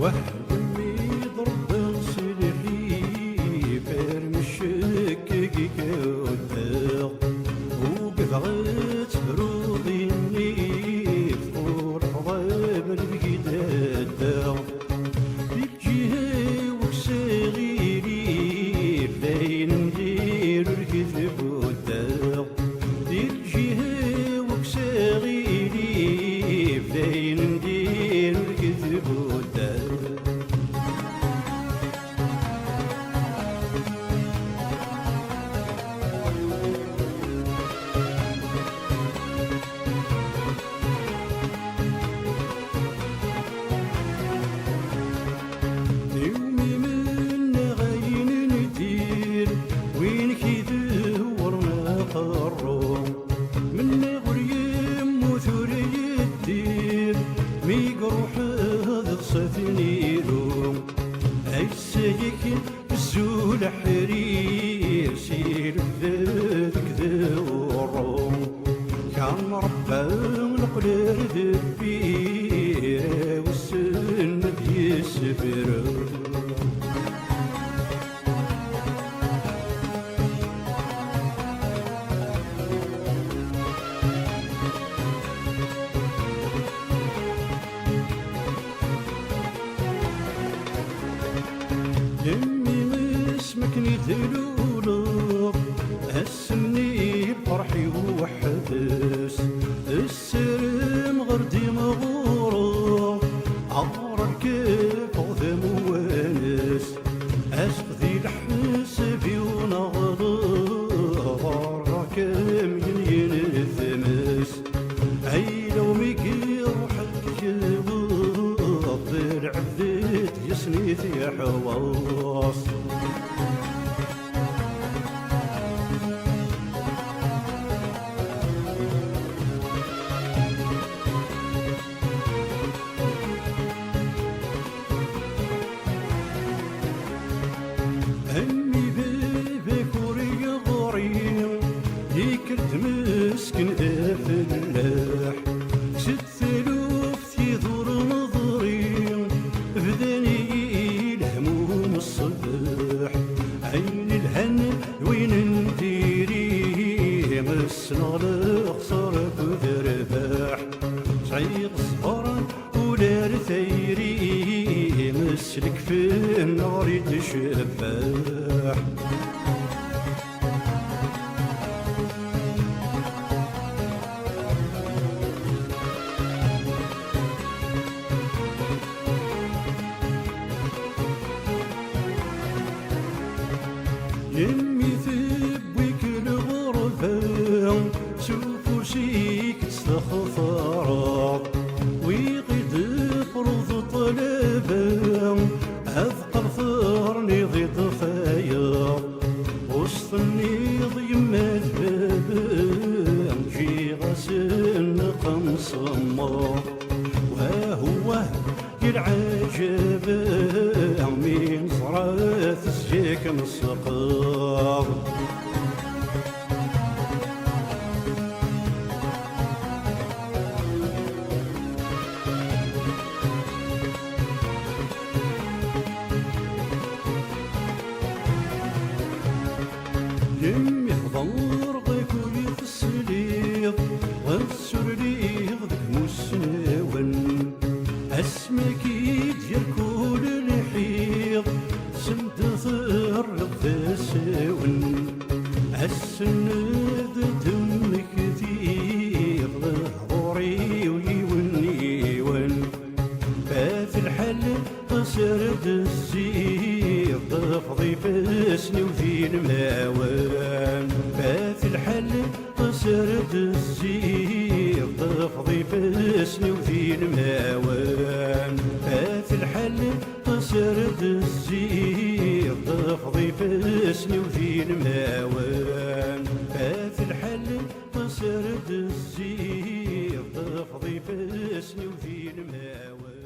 وهمي ضرب صدري فرمشك كيكوتاق وقبغت روضيني فور حضاب البقداد بالجهة وكساغيري فين ندير الكذب والداق بالجهة وكساغيري فين ندير الكذب والداق يومي من غاين ندير وين كيدورنا قرو من غريم وثوري الدير ميقروح هذا صفنيرو اي سايكين بالزول حرير سير ذاك ذورو كان ربا القلال ذبير والسن بيسفر يمي اسمك ندلولو اسمني بفرحي وحدس السلم غردي مغورو عبر الكيف وذم ونس اسقذي الحسبي ونغدر كم ين الثمس اي لو ميكي روح الجبط العبدت يسنيت يا حواس همي بيبك وري غريم يكرت مسكن ذا فلاح 6000 يدور نظريم بداني الهموم الصباح عين الهن وين نديري مسنا الخسر بذرباح صعيق صفرا ولا رثيري مسلك في النار يتشبح يمي ثبك الغرفة شوفوا شيك تستخفرات ويقيد فرض طلبة أذقر ثرني ضي طفايا وسط النيض يما الباب جي غسن قمصمار وهو العجب من صرات السجيك مسقاض يمي حضر غيك ويتسليط غنسر لي غدك مسنون اسمك يدير كل الحيض سند ثر لقفاسون السند دمك كثير ظهوري ويون فات الحل تسرد الزير تفضي فاسني وذي الماوان فات الحل تسرد الزير تفضي فاسني وذي الماوان فات الحل تسرد الزير تفضي فاسني وذي الماوان فات الحل تسرد الزير تفضي فاسني وذي الماوان